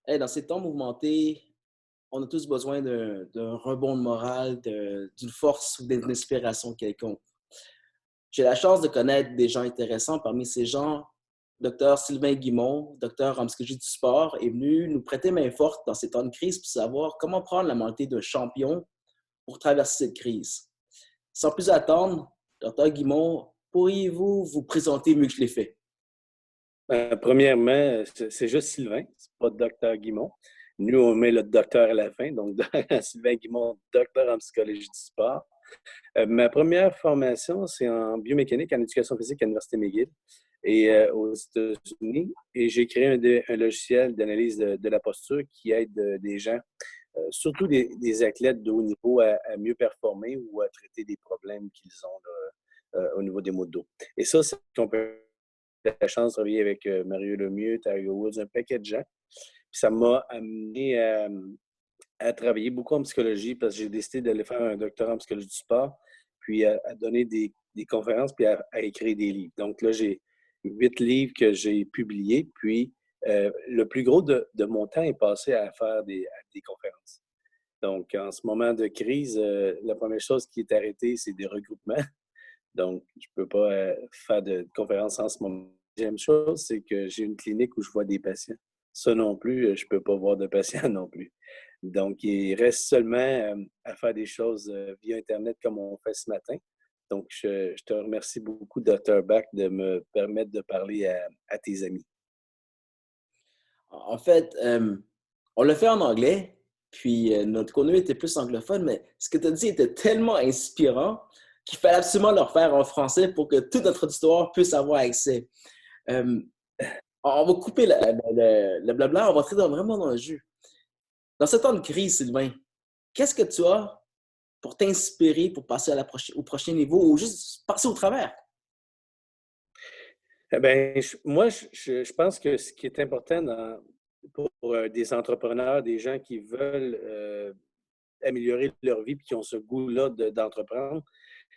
Hey, dans ces temps mouvementés, on a tous besoin d'un rebond de morale, d'une force ou d'une inspiration quelconque. J'ai la chance de connaître des gens intéressants. Parmi ces gens, Dr. Sylvain Guimond, docteur en psychologie du sport, est venu nous prêter main forte dans ces temps de crise pour savoir comment prendre la mentalité d'un champion pour traverser cette crise. Sans plus attendre, Dr. Guimond, pourriez-vous vous présenter mieux que je l'ai fait? Premièrement, c'est juste Sylvain, c'est pas docteur Guimond. Nous, on met le docteur à la fin, donc Sylvain Guimond, docteur en psychologie du sport. Ma première formation, c'est en biomécanique, en éducation physique à l'Université McGill et aux États-Unis. Et j'ai créé un logiciel d'analyse de la posture qui aide des gens, surtout des athlètes de haut niveau, à mieux performer ou à traiter des problèmes qu'ils ont là, au niveau des maux de dos. Et ça, c'est qu'on peut la chance de travailler avec Mario Lemieux, Tiger Woods, un paquet de gens. Puis ça m'a amené à travailler beaucoup en psychologie parce que j'ai décidé d'aller faire un doctorat en psychologie du sport, puis à donner des conférences, puis à écrire des livres. Donc là, j'ai 8 livres que j'ai publiés, puis le plus gros de mon temps est passé à faire des conférences. Donc, en ce moment de crise, la première chose qui est arrêtée, c'est des regroupements. Donc, je ne peux pas faire de conférences en ce moment. Deuxième chose, c'est que j'ai une clinique où je vois des patients. Ça non plus, je ne peux pas voir de patients non plus. Donc, il reste seulement à faire des choses via Internet comme on fait ce matin. Donc, je te remercie beaucoup, Dr. Bach, de me permettre de parler à tes amis. En fait, on l'a fait en anglais, puis notre contenu était plus anglophone, mais ce que tu as dit était tellement inspirant qu'il fallait absolument le refaire en français pour que toute notre auditoire puisse avoir accès. Euh, on va couper le blabla, on va entrer vraiment dans le jus. Dans ce temps de crise, Sylvain, qu'est-ce que tu as pour t'inspirer pour passer à au prochain niveau ou juste passer au travers? Eh bien, je pense que ce qui est important pour des entrepreneurs, des gens qui veulent améliorer leur vie et qui ont ce goût-là d'entreprendre,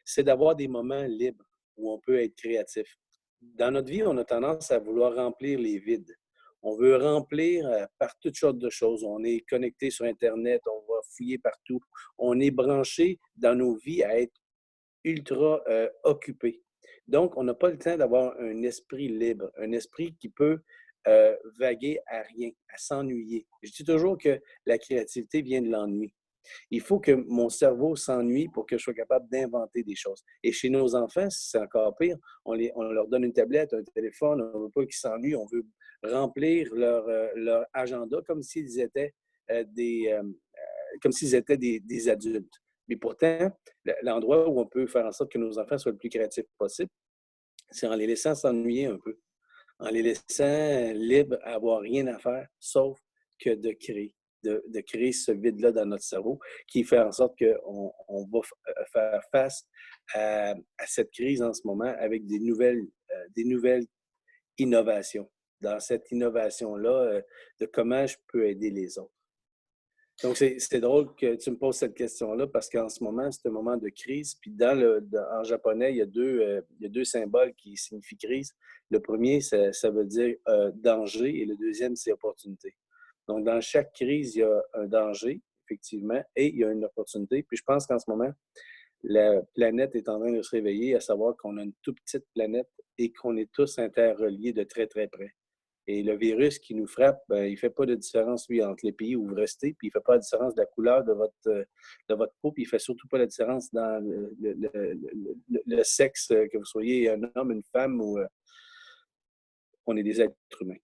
c'est d'avoir des moments libres où on peut être créatif. Dans notre vie, on a tendance à vouloir remplir les vides. On veut remplir par toutes sortes de choses. On est connecté sur Internet, on va fouiller partout. On est branché dans nos vies à être ultra occupé. Donc, on n'a pas le temps d'avoir un esprit libre, un esprit qui peut vaguer à rien, à s'ennuyer. Je dis toujours que la créativité vient de l'ennui. Il faut que mon cerveau s'ennuie pour que je sois capable d'inventer des choses. Et chez nos enfants, c'est encore pire. On leur donne une tablette, un téléphone, on ne veut pas qu'ils s'ennuient, on veut remplir leur agenda comme s'ils étaient des adultes. Mais pourtant, l'endroit où on peut faire en sorte que nos enfants soient le plus créatifs possible, c'est en les laissant s'ennuyer un peu, en les laissant libres à avoir rien à faire, sauf que de créer, de créer ce vide-là dans notre cerveau qui fait en sorte qu'on va faire face à cette crise en ce moment avec des nouvelles innovations. Dans cette innovation-là, de comment je peux aider les autres. Donc, c'est drôle que tu me poses cette question-là parce qu'en ce moment, c'est un moment de crise. Puis en japonais, il y a deux symboles qui signifient crise. Le premier, ça veut dire danger et le deuxième, c'est opportunité. Donc, dans chaque crise, il y a un danger, effectivement, et il y a une opportunité. Puis je pense qu'en ce moment, la planète est en train de se réveiller, à savoir qu'on a une toute petite planète et qu'on est tous interreliés de très, très près. Et le virus qui nous frappe, ben, il ne fait pas de différence, lui, entre les pays où vous restez, puis il ne fait pas la différence de la couleur de votre peau, puis il ne fait surtout pas la différence dans le sexe, que vous soyez un homme, une femme, ou on est des êtres humains.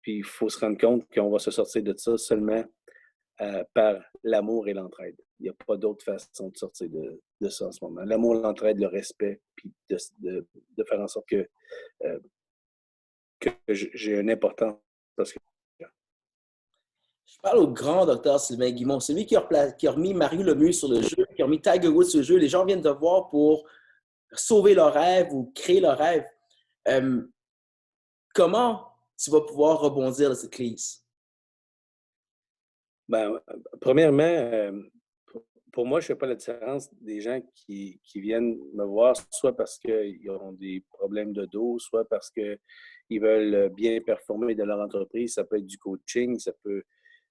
Puis il faut se rendre compte qu'on va se sortir de ça seulement par l'amour et l'entraide. Il n'y a pas d'autre façon de sortir de ça en ce moment. L'amour, l'entraide, le respect, puis de faire en sorte euh, que j'ai une importance parce que Je parle au grand docteur Sylvain Guimond. C'est lui qui a remis Mario Lemieux sur le jeu, qui a remis Tiger Woods sur le jeu. Les gens viennent te voir pour sauver leur rêve ou créer leur rêve. Euh, Comment tu vas pouvoir rebondir de cette crise? ben, premièrement, pour moi, je ne fais pas la différence des gens qui viennent me voir, soit parce qu'ils ont des problèmes de dos, soit parce qu'ils ils veulent bien performer dans leur entreprise. Ça peut être du coaching, ça peut...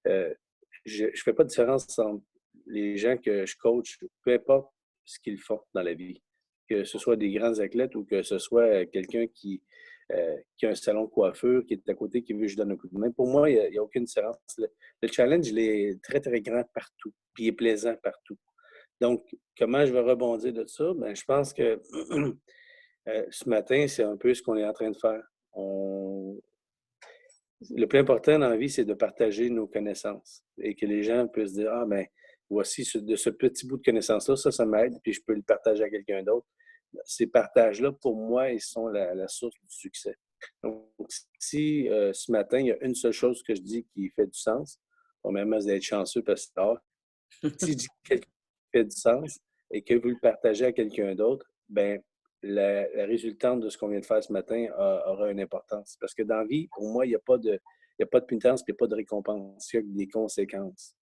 je ne fais pas de différence entre les gens que je coach, peu importe ce qu'ils font dans la vie. Que ce soit des grands athlètes ou que ce soit quelqu'un qui a un salon de coiffure, qui est à côté, qui veut que je donne un coup de main. Pour moi, il n'y a aucune différence. Le challenge, il est très, très grand partout, puis il est plaisant partout. Donc, comment je vais rebondir de ça? Ben, je pense que ce matin, c'est un peu ce qu'on est en train de faire. Le plus important dans la vie, c'est de partager nos connaissances et que les gens puissent dire, ah, ben, voici de ce petit bout de connaissance-là, ça m'aide, puis je peux le partager à quelqu'un d'autre. Ces partages-là, pour moi, ils sont la source du succès. Donc, si ce matin, il y a une seule chose que je dis qui fait du sens, premièrement, c'est d'être chanceux parce que c'est rare. Si je dis quelque chose qui fait du sens et que vous le partagez à quelqu'un d'autre, ben la résultante de ce qu'on vient de faire ce matin aura une importance. Parce que dans la vie, pour moi, il n'y a pas de pénitence, il n'y a pas de récompense, il y a des conséquences.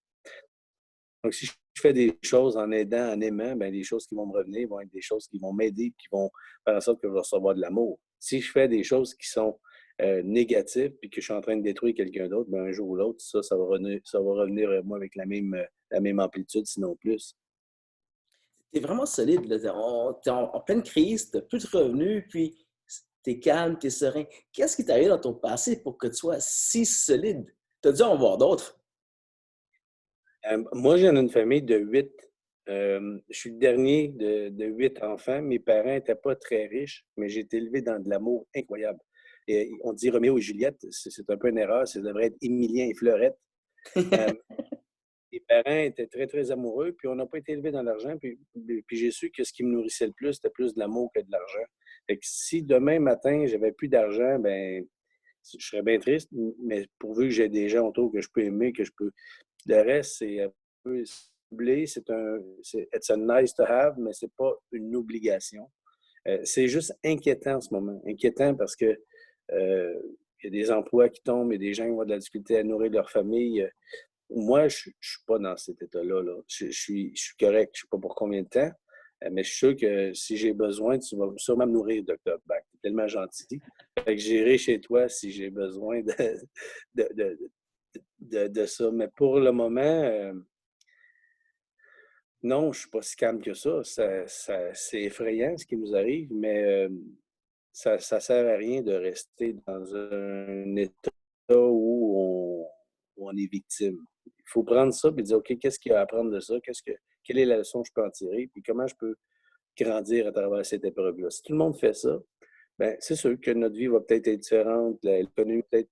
Donc, si je fais des choses en aidant, en aimant, ben les choses qui vont me revenir vont être des choses qui vont m'aider, qui vont faire en sorte que je vais recevoir de l'amour. Si je fais des choses qui sont négatives, puis que je suis en train de détruire quelqu'un d'autre, ben un jour ou l'autre, ça va revenir moi avec la même amplitude, sinon plus. Tu es vraiment solide. Là. T'es en pleine crise, tu n'as plus de revenus, puis tu es calme, tu es serein. Qu'est-ce qui t'est arrivé dans ton passé pour que tu sois si solide? Tu as dû en voir d'autres. Moi, j'ai une famille de 8. Je suis le dernier de 8 enfants. Mes parents n'étaient pas très riches, mais j'ai été élevé dans de l'amour incroyable. Et on dit Roméo et Juliette, c'est un peu une erreur, ça devrait être Émilien et Fleurette. Euh, Mes parents étaient très, très amoureux, puis on n'a pas été élevés dans l'argent. Puis j'ai su que ce qui me nourrissait le plus, c'était plus de l'amour que de l'argent. Fait que si demain matin, j'avais plus d'argent, ben je serais bien triste, mais pourvu que j'ai des gens autour que je peux aimer, que je peux. Le reste, c'est un peu ciblé, it's a nice to have, mais c'est pas une obligation. C'est juste inquiétant en ce moment. Inquiétant parce que il y a des emplois qui tombent, il y a des gens qui ont de la difficulté à nourrir leur famille. Moi, je ne suis pas dans cet état-là. Là. Je suis correct. Je ne sais pas pour combien de temps, mais je suis sûr que si j'ai besoin, tu vas sûrement me nourrir, Dr. Bach. Tu es tellement gentil. Fait que j'irai chez toi si j'ai besoin de, de, de ça. Mais pour le moment, non, je ne suis pas si calme que ça. C'est effrayant ce qui nous arrive, mais ça ne sert à rien de rester dans un état où on est victime. Il faut prendre ça et dire, OK, qu'est-ce qu'il y a à apprendre de ça? Quelle est la leçon que je peux en tirer? Puis comment je peux grandir à travers cette épreuve-là? Si tout le monde fait ça, ben c'est sûr que notre vie va peut-être être différente, l'économie peut-être,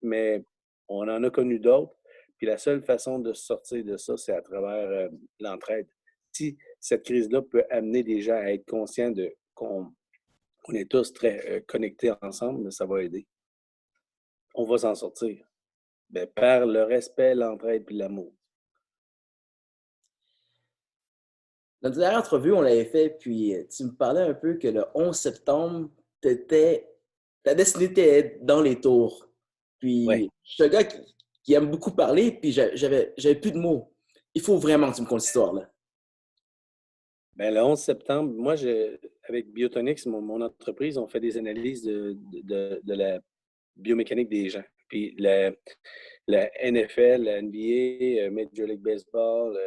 mais on en a connu d'autres. Puis la seule façon de sortir de ça, c'est à travers l'entraide. Si cette crise-là peut amener les gens à être conscients qu'on est tous très connectés ensemble, ça va aider. On va s'en sortir. Ben, par le respect, l'entraide et l'amour. Notre dernière entrevue, on l'avait fait, puis tu me parlais un peu que le 11 septembre, ta destinée était dans les tours. Oui. Puis je suis un gars qui aime beaucoup parler, puis j'avais plus de mots. Il faut vraiment que tu me contes l'histoire, là. Ben, le 11 septembre, moi, avec Biotonix, mon entreprise, on fait des analyses de la biomécanique des gens. Puis la NFL, la NBA, Major League Baseball,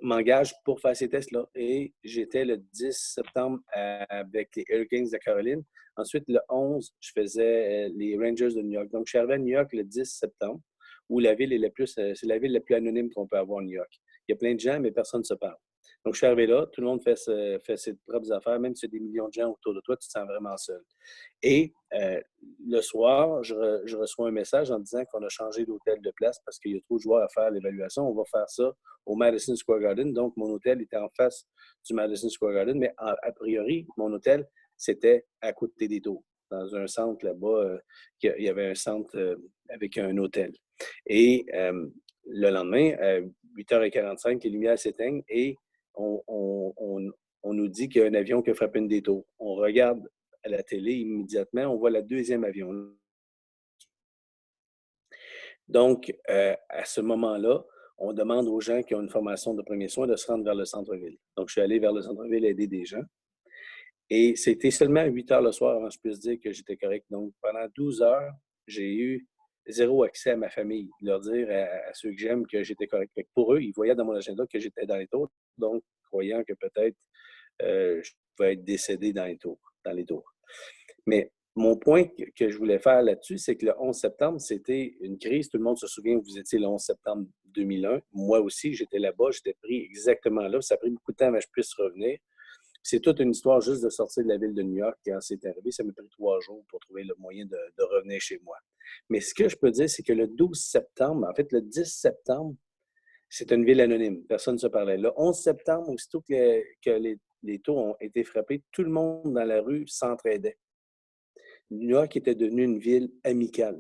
m'engage pour faire ces tests-là. Et j'étais le 10 septembre avec les Hurricanes de Caroline. Ensuite, le 11, je faisais les Rangers de New York. Donc, je suis arrivé à New York le 10 septembre, où la ville est c'est la ville la plus anonyme qu'on peut avoir à New York. Il y a plein de gens, mais personne ne se parle. Donc, je suis arrivé là, tout le monde fait ses propres affaires, même si il y a des millions de gens autour de toi, tu te sens vraiment seul. Et le soir, je reçois un message en disant qu'on a changé d'hôtel de place parce qu'il y a trop de joueurs à faire l'évaluation. On va faire ça au Madison Square Garden. Donc, mon hôtel était en face du Madison Square Garden, mais a priori, mon hôtel, c'était à côté des tours, dans un centre là-bas. Il y avait un centre avec un hôtel. Et le lendemain, à 8h45, les lumières s'éteignent et on nous dit qu'il y a un avion qui a frappé une des tours. On regarde à la télé immédiatement, on voit le deuxième avion. Donc, à ce moment-là, on demande aux gens qui ont une formation de premiers soins de se rendre vers le centre-ville. Donc, je suis allé vers le centre-ville aider des gens. Et c'était seulement 8 heures le soir avant que je puisse dire que j'étais correct. Donc, pendant 12 heures, j'ai eu zéro accès à ma famille. Leur dire à ceux que j'aime que j'étais correct. Fait que pour eux, ils voyaient dans mon agenda que j'étais dans les tours. Donc, croyant que peut-être je pouvais être décédé dans les tours. Dans les tours. Mais mon point que je voulais faire là-dessus, c'est que le 11 septembre, c'était une crise. Tout le monde se souvient que vous étiez le 11 septembre 2001. Moi aussi, j'étais là-bas. J'étais pris exactement là. Ça a pris beaucoup de temps avant que je puisse revenir. C'est toute une histoire juste de sortir de la ville de New York quand c'est arrivé. Ça m'a pris 3 jours pour trouver le moyen de revenir chez moi. Mais ce que je peux dire, c'est que le 12 septembre, en fait, le 10 septembre, c'est une ville anonyme. Personne ne se parlait. Le 11 septembre, aussitôt que les tours ont été frappés, tout le monde dans la rue s'entraidait. New York était devenue une ville amicale.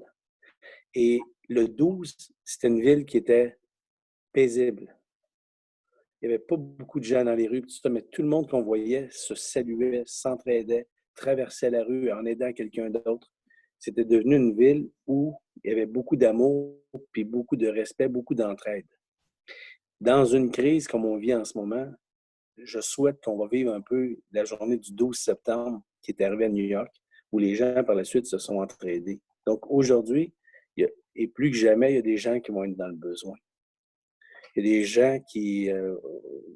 Et le 12, c'était une ville qui était paisible. Il n'y avait pas beaucoup de gens dans les rues, mais tout le monde qu'on voyait se saluait, s'entraidait, traversait la rue en aidant quelqu'un d'autre. C'était devenu une ville où il y avait beaucoup d'amour, puis beaucoup de respect, beaucoup d'entraide. Dans une crise comme on vit en ce moment, je souhaite qu'on va vivre un peu la journée du 12 septembre qui est arrivée à New York, où les gens par la suite se sont entraidés. Donc aujourd'hui, et plus que jamais, il y a des gens qui vont être dans le besoin. Il y a des gens qui ne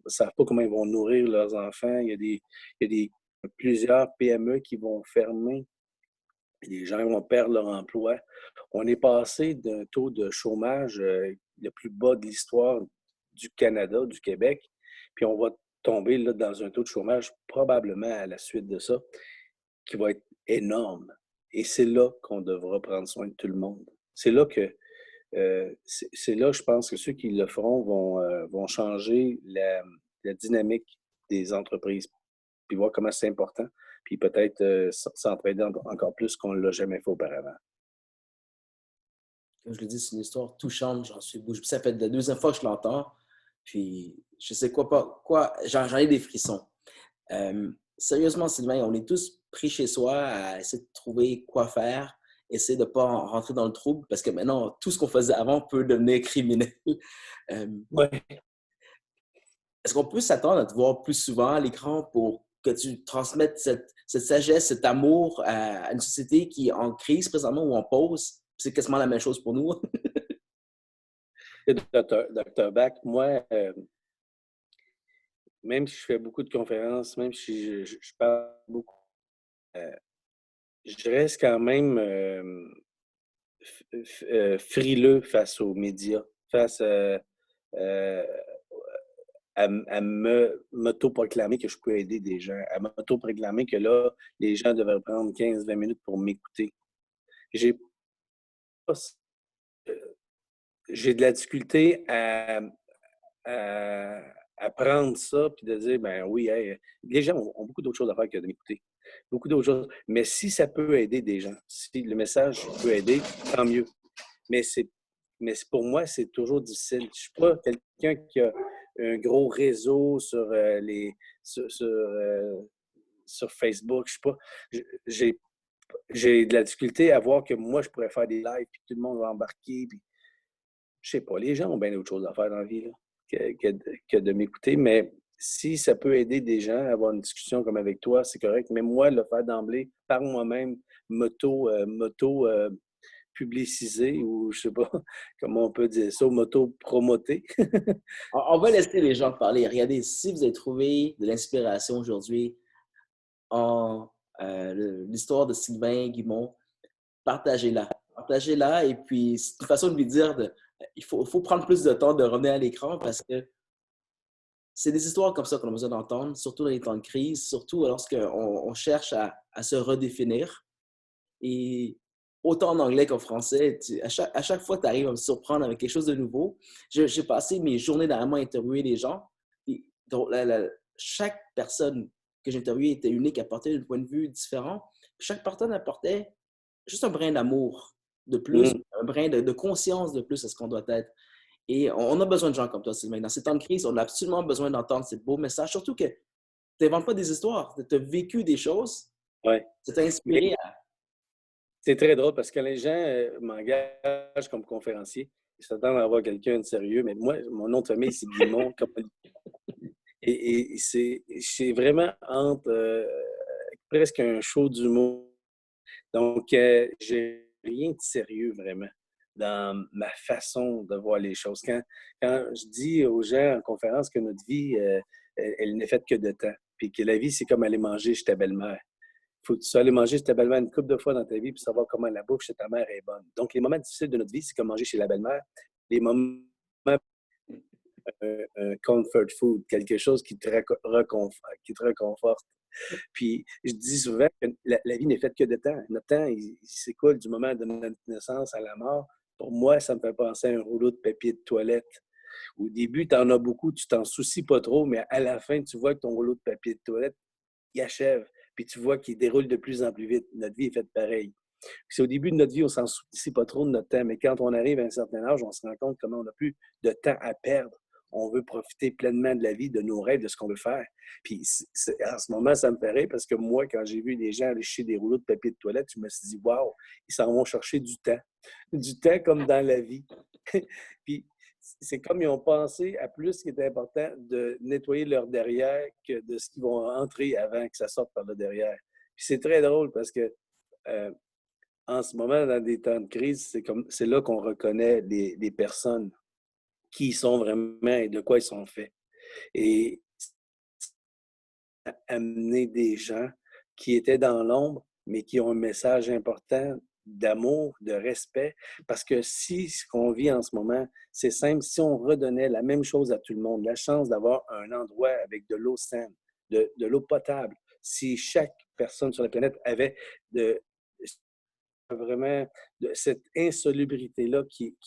savent pas comment ils vont nourrir leurs enfants. Il y a plusieurs PME qui vont fermer. Les gens vont perdre leur emploi. On est passé d'un taux de chômage le plus bas de l'histoire du Canada, du Québec, puis on va tomber là, dans un taux de chômage probablement à la suite de ça, qui va être énorme. Et c'est là qu'on devra prendre soin de tout le monde. C'est là que c'est là, je pense que ceux qui le feront vont changer la dynamique des entreprises, puis voir comment c'est important, puis peut-être s'entraider encore plus qu'on ne l'a jamais fait auparavant. Comme je le dis, c'est une histoire touchante, j'en suis bouche. Ça fait la deuxième fois que je l'entends, puis je sais quoi, j'en ai des frissons. Sérieusement, Sylvain, on est tous pris chez soi à essayer de trouver quoi faire, essayer de ne pas rentrer dans le trouble, parce que maintenant, tout ce qu'on faisait avant peut devenir criminel. Ouais. Est-ce qu'on peut s'attendre à te voir plus souvent à l'écran pour que tu transmettes cette sagesse, cet amour à une société qui est en crise présentement ou en pause? C'est quasiment la même chose pour nous. Dr. Bach, moi, même si je fais beaucoup de conférences, même si je parle beaucoup, euh, je reste quand même frileux face aux médias, face euh, à m'auto-proclamer que je peux aider des gens, à m'auto-proclamer que là, les gens devraient prendre 15-20 minutes pour m'écouter. J'ai pas, j'ai de la difficulté à, à prendre ça puis de dire, ben oui, hey, les gens ont beaucoup d'autres choses à faire que de m'écouter. Beaucoup d'autres choses. Mais si ça peut aider des gens, si le message peut aider, tant mieux. Mais pour moi, c'est toujours difficile. Je ne suis pas quelqu'un qui a un gros réseau sur Facebook. Je suis pas. J'ai de la difficulté à voir que moi, je pourrais faire des lives, puis tout le monde va embarquer. Puis, je sais pas, les gens ont bien d'autres choses à faire dans la vie là, que de m'écouter. Mais si ça peut aider des gens à avoir une discussion comme avec toi, c'est correct. Mais moi, le faire d'emblée, par moi-même, moto publiciser ou je sais pas comment on peut dire ça, moto-promoter. On va laisser les gens parler. Regardez, si vous avez trouvé de l'inspiration aujourd'hui en l'histoire de Sylvain Guimond, partagez-la. Partagez-la et puis c'est une façon de lui dire il faut prendre plus de temps de revenir à l'écran parce que c'est des histoires comme ça qu'on a besoin d'entendre, surtout dans les temps de crise, surtout lorsqu'on on cherche à se redéfinir. Et autant en anglais qu'en français, à chaque fois, tu arrives à me surprendre avec quelque chose de nouveau. J'ai passé mes journées dernièrement à interviewer des gens. Et donc, chaque personne que j'ai interviewée était unique, apportait un point de vue différent. Chaque personne apportait juste un brin d'amour de plus, Mm. un brin de conscience de plus à ce qu'on doit être. Et on a besoin de gens comme toi, Sylvain. Dans ces temps de crise, on a absolument besoin d'entendre ces beaux messages. Surtout que tu n'inventes pas des histoires. Tu as vécu des choses. Ouais. Ça t'a Mais inspiré à... c'est très drôle parce que les gens m'engagent comme conférencier. Ils s'attendent à avoir quelqu'un de sérieux, mais moi, mon nom de famille, c'est Guimond. Et c'est vraiment entre presque un show d'humour. Donc, j'ai rien de sérieux vraiment dans ma façon de voir les choses. Quand je dis aux gens en conférence que notre vie, elle n'est faite que de temps, puis que la vie, c'est comme aller manger chez ta belle-mère. Il faut que tu sois allé manger chez ta belle-mère une couple de fois dans ta vie pour savoir comment la bouffe chez ta mère est bonne. Donc, les moments difficiles de notre vie, c'est comme manger chez la belle-mère. Les moments, un comfort food, quelque chose qui te réconforte. Puis, je dis souvent que la vie n'est faite que de temps. Notre temps, il s'écoule du moment de notre naissance à la mort. Pour moi, ça me fait penser à un rouleau de papier de toilette. Au début, tu en as beaucoup, tu t'en soucies pas trop, mais à la fin, tu vois que ton rouleau de papier de toilette, il achève. Puis tu vois qu'il déroule de plus en plus vite. Notre vie est faite pareil. C'est au début de notre vie, on s'en soucie pas trop de notre temps, mais quand on arrive à un certain âge, on se rend compte comment on n'a plus de temps à perdre. On veut profiter pleinement de la vie, de nos rêves, de ce qu'on veut faire. Puis en ce moment, ça me fait rire parce que moi, quand j'ai vu des gens aller chercher des rouleaux de papier de toilette, je me suis dit, waouh, ils s'en vont chercher du temps. Du temps comme dans la vie. Puis c'est comme ils ont pensé à plus ce qui est important de nettoyer leur derrière que de ce qu'ils vont entrer avant que ça sorte par le derrière. Puis c'est très drôle parce que euh, en ce moment, dans des temps de crise, c'est là qu'on reconnaît les personnes, qui ils sont vraiment et de quoi ils sont faits. Et amener des gens qui étaient dans l'ombre, mais qui ont un message important d'amour, de respect. Parce que si ce qu'on vit en ce moment, c'est simple, si on redonnait la même chose à tout le monde, la chance d'avoir un endroit avec de l'eau saine, de l'eau potable, si chaque personne sur la planète avait de, vraiment de cette insalubrité-là qui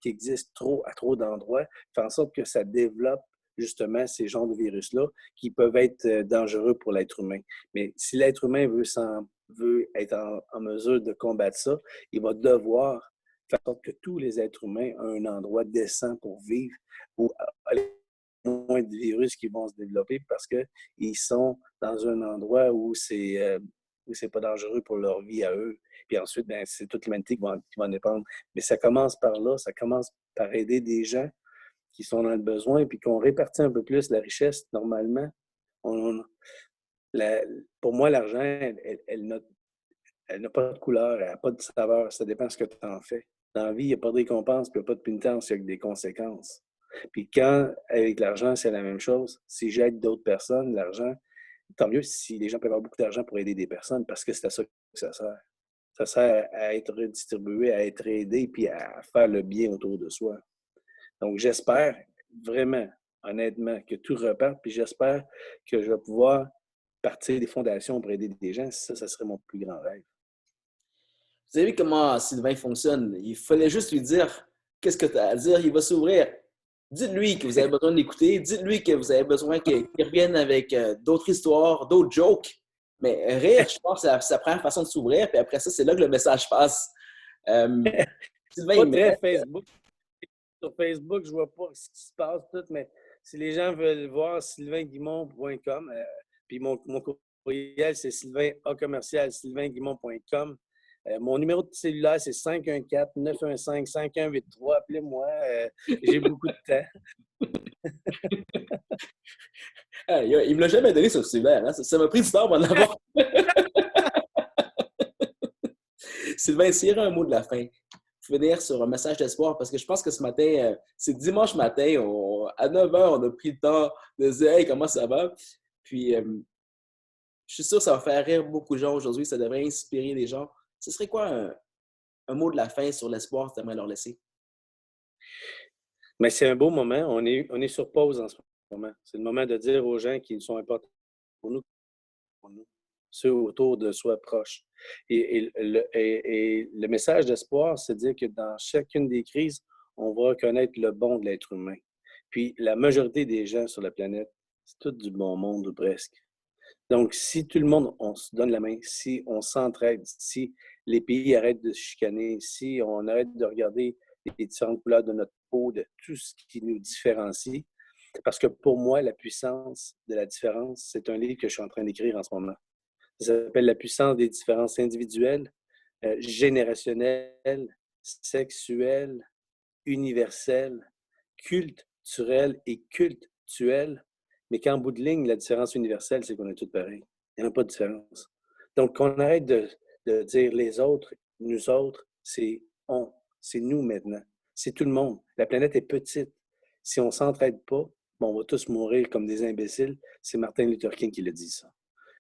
existe à trop d'endroits, fait en sorte que ça développe justement ces genres de virus-là qui peuvent être dangereux pour l'être humain. Mais si l'être humain veut être en mesure de combattre ça, il va devoir faire en sorte que tous les êtres humains aient un endroit décent pour vivre, où moins de virus qui vont se développer parce qu'ils sont dans un endroit où c'est pas dangereux pour leur vie à eux. Puis ensuite, ben, c'est toute l'humanité qui va en dépendre. Mais ça commence par là, ça commence par aider des gens qui sont dans le besoin, puis qu'on répartit un peu plus la richesse normalement. On, la, pour moi, l'argent, elle n'a pas de couleur, elle n'a pas de saveur. Ça dépend de ce que tu en fais. Dans la vie, il n'y a pas de récompense, puis il n'y a pas de pénitence, il y a que des conséquences. Puis quand, avec l'argent, c'est la même chose, si j'aide d'autres personnes, l'argent, tant mieux si les gens peuvent avoir beaucoup d'argent pour aider des personnes, parce que c'est à ça que ça sert. Ça sert à être redistribué, à être aidé, puis à faire le bien autour de soi. Donc, j'espère vraiment, honnêtement, que tout reparte, puis j'espère que je vais pouvoir partir des fondations pour aider des gens. Ça serait mon plus grand rêve. Vous avez vu comment Sylvain fonctionne? Il fallait juste lui dire qu'est-ce que tu as à dire, il va s'ouvrir. Dites-lui que vous avez besoin de l'écouter, dites-lui que vous avez besoin qu'il revienne avec d'autres histoires, d'autres jokes. Mais rire, je pense, ça prend une façon de s'ouvrir, puis après ça, c'est là que le message passe. Sylvain, Pas il me très reste. Facebook. Sur Facebook, je vois pas ce qui se passe tout, mais si les gens veulent voir sylvainguimont.com, puis mon courriel, c'est sylvainguimont.com. Mon numéro de cellulaire, c'est 514-915-5183. Appelez-moi. J'ai beaucoup de temps. Ah, il me l'a jamais donné ce cellulaire. Hein? Ça m'a pris du temps pour en avoir. Sylvain, s'il y aurait un mot de la fin, finir sur un message d'espoir, parce que je pense que ce matin, c'est dimanche matin, à 9 h, on a pris le temps de dire hey, comment ça va? Puis, je suis sûr que ça va faire rire beaucoup de gens aujourd'hui, ça devrait inspirer les gens. Ce serait quoi un mot de la fin sur l'espoir que tu aimerais leur laisser? Mais c'est un beau moment. On est sur pause en ce moment. C'est le moment de dire aux gens qui sont importants pour nous, ceux autour de soi proches. Et le message d'espoir, c'est de dire que dans chacune des crises, on va reconnaître le bon de l'être humain. Puis la majorité des gens sur la planète, c'est tout du bon monde ou presque. Donc, si tout le monde, on se donne la main, si on s'entraide, si les pays arrêtent de se chicaner, si on arrête de regarder les différentes couleurs de notre peau, de tout ce qui nous différencie, parce que pour moi, la puissance de la différence, c'est un livre que je suis en train d'écrire en ce moment. Ça s'appelle La puissance des différences individuelles, générationnelles, sexuelles, universelles, culturelles et cultuelles. Mais qu'en bout de ligne, la différence universelle, c'est qu'on est tous pareils. Il n'y en a pas de différence. Donc, qu'on arrête de dire les autres, nous autres, c'est on, c'est nous maintenant. C'est tout le monde. La planète est petite. Si on ne s'entraide pas, bon, on va tous mourir comme des imbéciles. C'est Martin Luther King qui le dit, ça.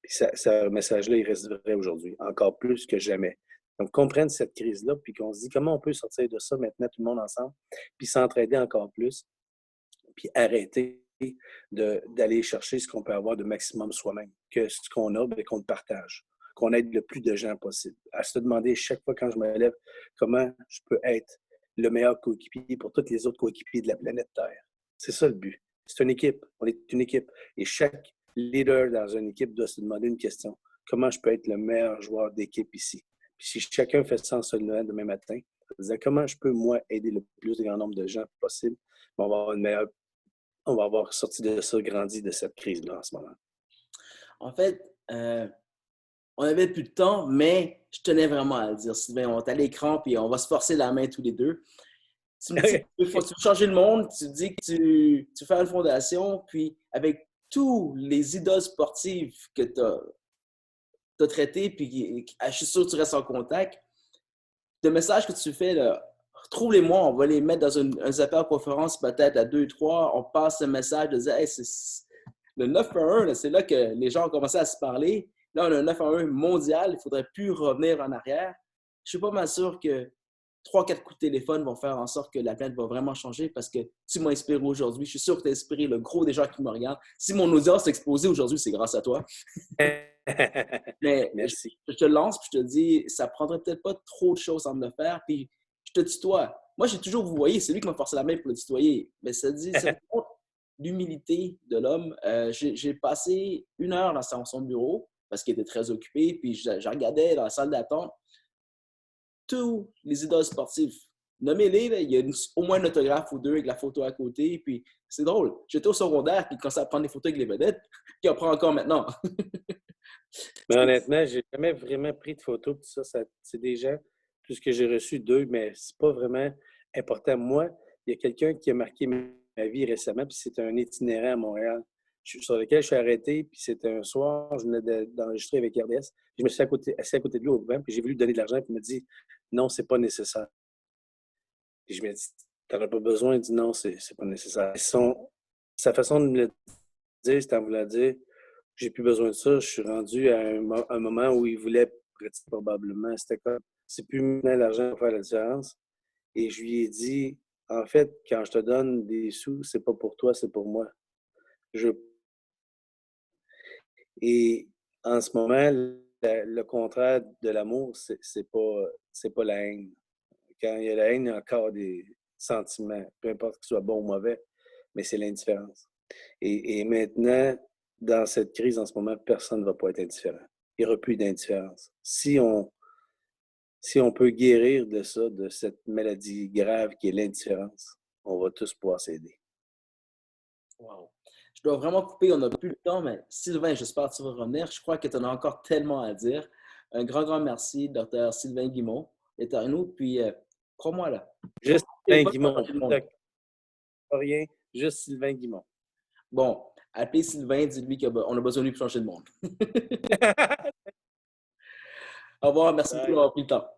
Puis ce message-là, il reste vrai aujourd'hui, encore plus que jamais. Donc, qu'on prenne cette crise-là, puis qu'on se dit comment on peut sortir de ça maintenant, tout le monde ensemble, puis s'entraider encore plus, puis arrêter d'aller chercher ce qu'on peut avoir de maximum soi-même, que ce qu'on a, bien, qu'on le partage, qu'on aide le plus de gens possible. À se demander chaque fois quand je me lève comment je peux être le meilleur coéquipier pour tous les autres coéquipiers de la planète Terre. C'est ça le but. C'est une équipe. On est une équipe. Et chaque leader dans une équipe doit se demander une question. Comment je peux être le meilleur joueur d'équipe ici? Puis si chacun fait ça en se levant demain matin, comment je peux, moi, aider le plus grand nombre de gens possible? On va avoir sorti de ça, grandi de cette crise-là en ce moment. En fait, on avait plus de temps, mais je tenais vraiment à le dire. Sylvain, on est à l'écran, puis on va se forcer la main tous les deux. Tu me dis que tu veux changer le monde, tu dis que tu fais une fondation, puis avec tous les idoles sportives que tu as traitées, puis je suis sûr que tu restes en contact, le message que tu fais, retrouve-les-moi, on va les mettre dans un zapper à conférence peut-être à 2, 3, on passe le message de dire hey, le 9-1, c'est là que les gens ont commencé à se parler. Là, on a un 9-1 mondial, il ne faudrait plus revenir en arrière. Je suis pas mal sûr que 3-4 coups de téléphone vont faire en sorte que la planète va vraiment changer parce que tu m'as inspiré aujourd'hui. Je suis sûr que tu as inspiré le gros des gens qui me regardent. Si mon audience s'est explosée aujourd'hui, c'est grâce à toi. Mais Merci. je te lance puis je te dis, ça prendrait peut-être pas trop de choses à me le faire. Puis je te tutoie. Moi, j'ai toujours vous voyez, c'est lui qui m'a forcé la main pour le tutoyer. Mais ça dit, c'est l'humilité de l'homme. J'ai passé 1 heure dans son bureau parce qu'il était très occupé. Puis je regardais dans la salle d'attente tous les idoles sportifs. Nommez-les, il y a au moins un autographe ou deux avec la photo à côté. Puis c'est drôle. J'étais au secondaire, puis quand ça prend des photos avec les vedettes, qui en prend encore maintenant. Mais honnêtement, j'ai jamais vraiment pris de photos. Tout ça, c'est des gens, tout ce que j'ai reçu d'eux, mais c'est pas vraiment important. Moi, il y a quelqu'un qui a marqué ma vie récemment, puis c'est un itinérant à Montréal, sur lequel je suis arrêté, puis c'était un soir, je venais d'enregistrer avec RDS. Je me suis assis à côté de lui au banc, puis j'ai voulu lui donner de l'argent, puis il m'a dit « Non, c'est pas nécessaire. » Puis je me dis « T'en as pas besoin? » Il dit « Non, c'est pas nécessaire. » Sa façon de me le dire, c'est en voulant dire j'ai plus besoin de ça. Je suis rendu à un moment où il voulait probablement. C'était comme, c'est plus maintenant l'argent pour faire la différence. Et je lui ai dit, en fait, quand je te donne des sous, c'est pas pour toi, c'est pour moi. Et en ce moment, le contraire de l'amour, c'est pas la haine. Quand il y a la haine, il y a encore des sentiments, peu importe qu'ils soient bons ou mauvais, mais c'est l'indifférence. Et maintenant, dans cette crise en ce moment, personne ne va pas être indifférent. Il n'y aura plus d'indifférence. Si on peut guérir de ça, de cette maladie grave qui est l'indifférence, on va tous pouvoir s'aider. Wow. Je dois vraiment couper, on n'a plus le temps, mais Sylvain, j'espère que tu vas revenir. Je crois que tu en as encore tellement à dire. Un grand, grand merci, Dr. Sylvain Guimond, d'être avec nous. Puis, crois-moi là. Juste Sylvain Guimond. Pas rien, juste Sylvain Guimond. Bon, appelez Sylvain, dites-lui qu'on a besoin de lui pour changer de monde. Au revoir, merci beaucoup d'avoir pris le temps.